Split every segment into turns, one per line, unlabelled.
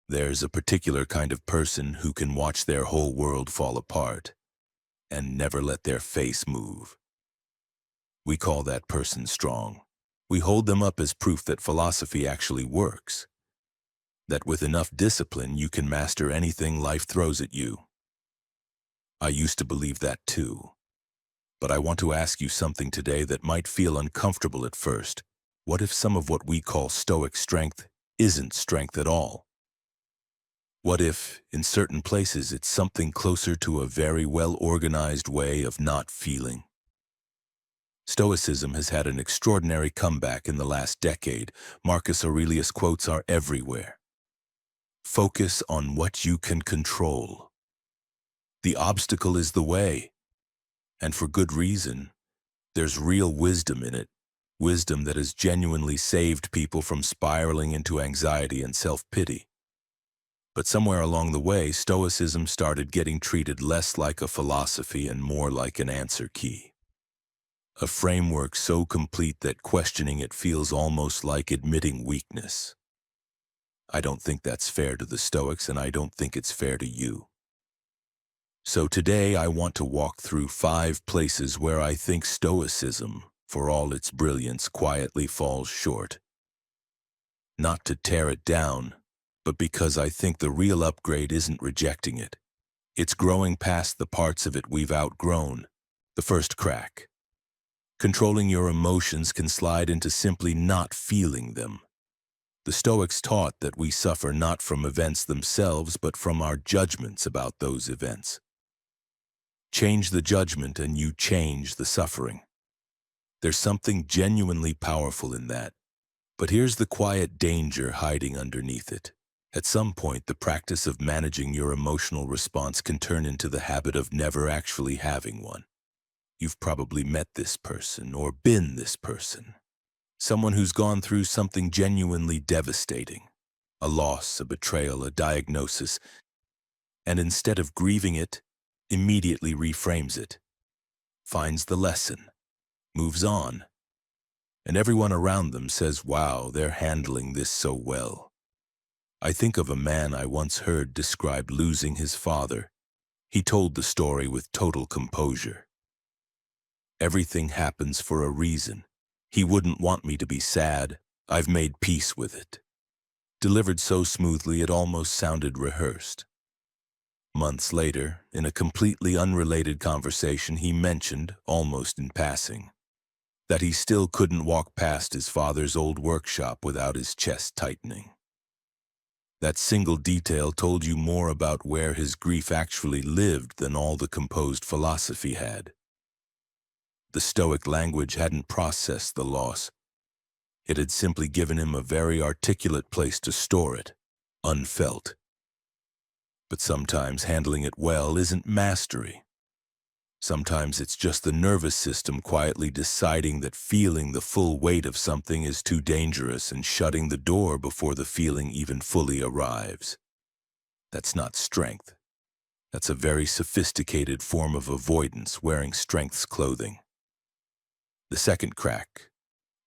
There's a particular kind of person who can watch their whole world fall apart and never let their face move. We call that person strong. We hold them up as proof that philosophy actually works, that with enough discipline you can master anything life throws at you. I used to believe that too. But I want to ask you something today that might feel uncomfortable at first. What if some of what we call Stoic strength isn't strength at all? What if, in certain places, it's something closer to a very well-organized way of not feeling? Stoicism has had an extraordinary comeback in the last decade. Marcus Aurelius quotes are everywhere. Focus on what you can control. The obstacle is the way, and for good reason. There's real wisdom in it, wisdom that has genuinely saved people from spiraling into anxiety and self-pity. But somewhere along the way, Stoicism started getting treated less like a philosophy and more like an answer key. A framework so complete that questioning it feels almost like admitting weakness. I don't think that's fair to the Stoics, and I don't think it's fair to you. So today I want to walk through 5 places where I think Stoicism, for all its brilliance, quietly falls short. Not to tear it down, but because I think the real upgrade isn't rejecting it. It's growing past the parts of it we've outgrown. The first crack. Controlling your emotions can slide into simply not feeling them. The Stoics taught that we suffer not from events themselves, but from our judgments about those events. Change the judgment and you change the suffering. There's something genuinely powerful in that. But here's the quiet danger hiding underneath it. At some point, the practice of managing your emotional response can turn into the habit of never actually having one. You've probably met this person or been this person. Someone who's gone through something genuinely devastating. A loss, a betrayal, a diagnosis. And instead of grieving it, immediately reframes it. Finds the lesson. Moves on. And everyone around them says, wow, they're handling this so well. I think of a man I once heard describe losing his father. He told the story with total composure. Everything happens for a reason. He wouldn't want me to be sad. I've made peace with it. Delivered so smoothly it almost sounded rehearsed. Months later, in a completely unrelated conversation, he mentioned, almost in passing, that he still couldn't walk past his father's old workshop without his chest tightening. That single detail told you more about where his grief actually lived than all the composed philosophy had. The Stoic language hadn't processed the loss. It had simply given him a very articulate place to store it, unfelt. But sometimes handling it well isn't mastery. Sometimes it's just the nervous system quietly deciding that feeling the full weight of something is too dangerous and shutting the door before the feeling even fully arrives. That's not strength. That's a very sophisticated form of avoidance, wearing strength's clothing. The second crack,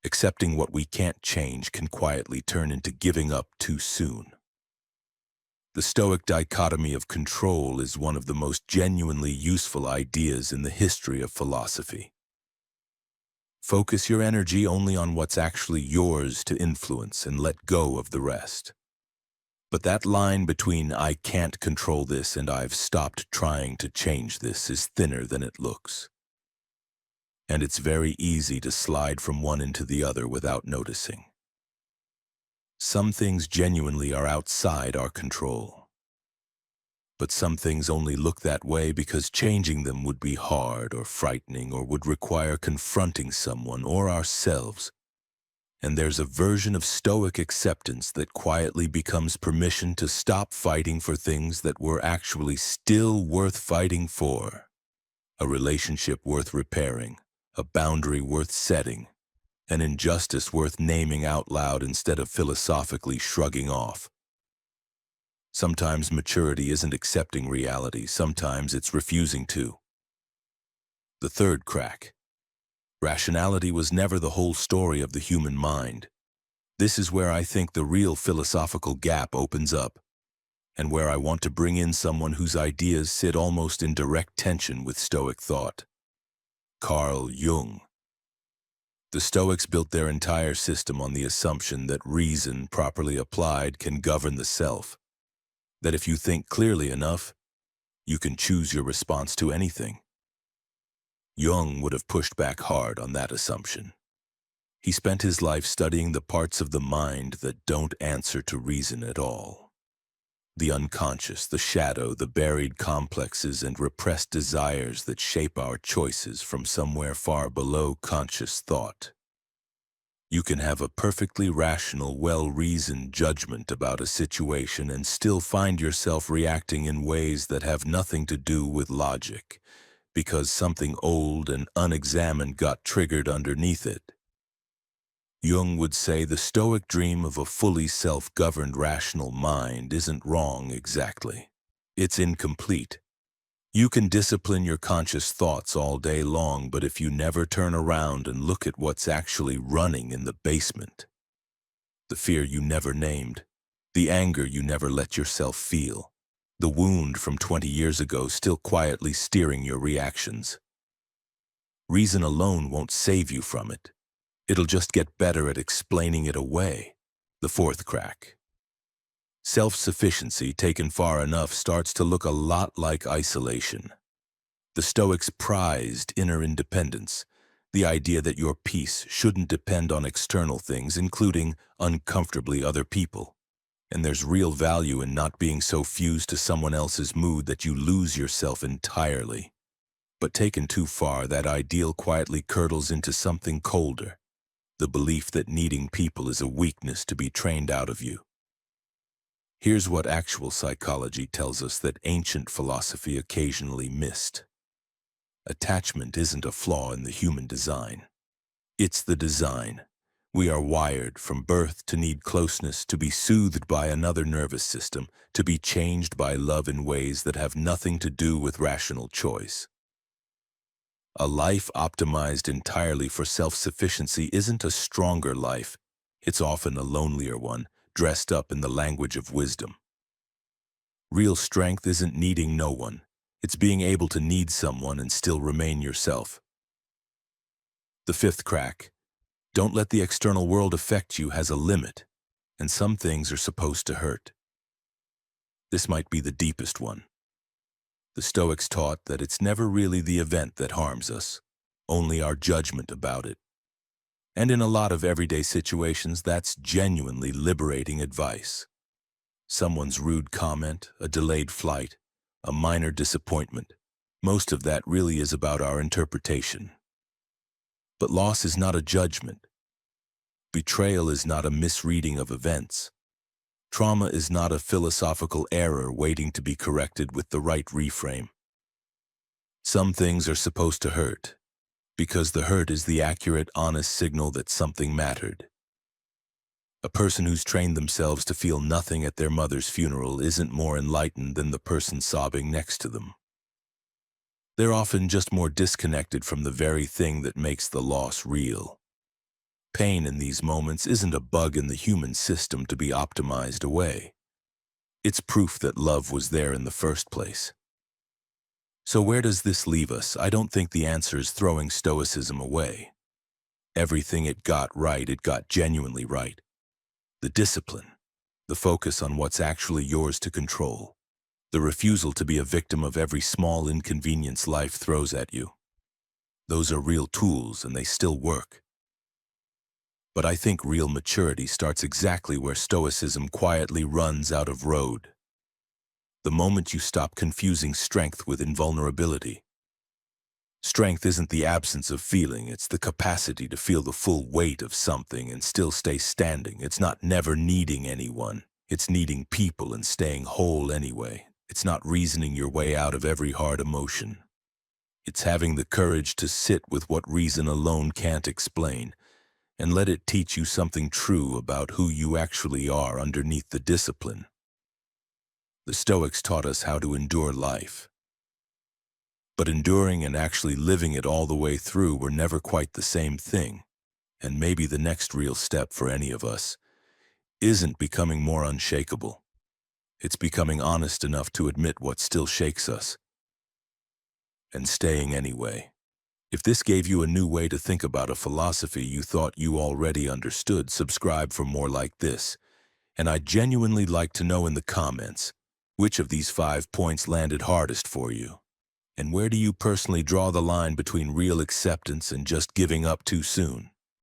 accepting what we can't change, can quietly turn into giving up too soon. The Stoic dichotomy of control is one of the most genuinely useful ideas in the history of philosophy. Focus your energy only on what's actually yours to influence and let go of the rest. But that line between "I can't control this" and "I've stopped trying to change this" is thinner than it looks. And it's very easy to slide from one into the other without noticing. Some things genuinely are outside our control. But some things only look that way because changing them would be hard or frightening or would require confronting someone or ourselves. And there's a version of Stoic acceptance that quietly becomes permission to stop fighting for things that were actually still worth fighting for. A relationship worth repairing, a boundary worth setting, an injustice worth naming out loud instead of philosophically shrugging off. Sometimes maturity isn't accepting reality, sometimes it's refusing to. The third crack. Rationality was never the whole story of the human mind. This is where I think the real philosophical gap opens up. and where I want to bring in someone whose ideas sit almost in direct tension with Stoic thought. Carl Jung. The Stoics built their entire system on the assumption that reason, properly applied, can govern the self. That if you think clearly enough, you can choose your response to anything. Jung would have pushed back hard on that assumption. He spent his life studying the parts of the mind that don't answer to reason at all. The unconscious, the shadow, the buried complexes and repressed desires that shape our choices from somewhere far below conscious thought. You can have a perfectly rational, well-reasoned judgment about a situation and still find yourself reacting in ways that have nothing to do with logic, because something old and unexamined got triggered underneath it. Jung would say the Stoic dream of a fully self-governed rational mind isn't wrong exactly. It's incomplete. You can discipline your conscious thoughts all day long, but if you never turn around and look at what's actually running in the basement, the fear you never named, the anger you never let yourself feel, the wound from 20 years ago still quietly steering your reactions, reason alone won't save you from it. It'll just get better at explaining it away. The fourth crack. Self-sufficiency taken far enough starts to look a lot like isolation. The Stoics prized inner independence, the idea that your peace shouldn't depend on external things, including uncomfortably other people. And there's real value in not being so fused to someone else's mood that you lose yourself entirely. But taken too far, that ideal quietly curdles into something colder. The belief that needing people is a weakness to be trained out of you. Here's what actual psychology tells us that ancient philosophy occasionally missed. Attachment isn't a flaw in the human design. It's the design. We are wired from birth to need closeness, to be soothed by another nervous system, to be changed by love in ways that have nothing to do with rational choice. A life optimized entirely for self-sufficiency isn't a stronger life. It's often a lonelier one, dressed up in the language of wisdom. Real strength isn't needing no one. It's being able to need someone and still remain yourself. The fifth crack. Don't let the external world affect you has a limit, and some things are supposed to hurt. This might be the deepest one. The Stoics taught that it's never really the event that harms us, only our judgment about it. And in a lot of everyday situations, that's genuinely liberating advice. Someone's rude comment, a delayed flight, a minor disappointment, most of that really is about our interpretation. But loss is not a judgment. Betrayal is not a misreading of events. Trauma is not a philosophical error waiting to be corrected with the right reframe. Some things are supposed to hurt, because the hurt is the accurate, honest signal that something mattered. A person who's trained themselves to feel nothing at their mother's funeral isn't more enlightened than the person sobbing next to them. They're often just more disconnected from the very thing that makes the loss real. Pain in these moments isn't a bug in the human system to be optimized away. It's proof that love was there in the first place. So where does this leave us? I don't think the answer is throwing Stoicism away. Everything it got right, it got genuinely right. The discipline, the focus on what's actually yours to control, the refusal to be a victim of every small inconvenience life throws at you. Those are real tools and they still work. But I think real maturity starts exactly where Stoicism quietly runs out of road. The moment you stop confusing strength with invulnerability. Strength isn't the absence of feeling, it's the capacity to feel the full weight of something and still stay standing. It's not never needing anyone, it's needing people and staying whole anyway. It's not reasoning your way out of every hard emotion. It's having the courage to sit with what reason alone can't explain, and let it teach you something true about who you actually are underneath the discipline. The Stoics taught us how to endure life. But enduring and actually living it all the way through were never quite the same thing, and maybe the next real step for any of us isn't becoming more unshakable. It's becoming honest enough to admit what still shakes us, and staying anyway. If this gave you a new way to think about a philosophy you thought you already understood, subscribe for more like this. And I'd genuinely like to know in the comments, which of these 5 points landed hardest for you? And where do you personally draw the line between real acceptance and just giving up too soon?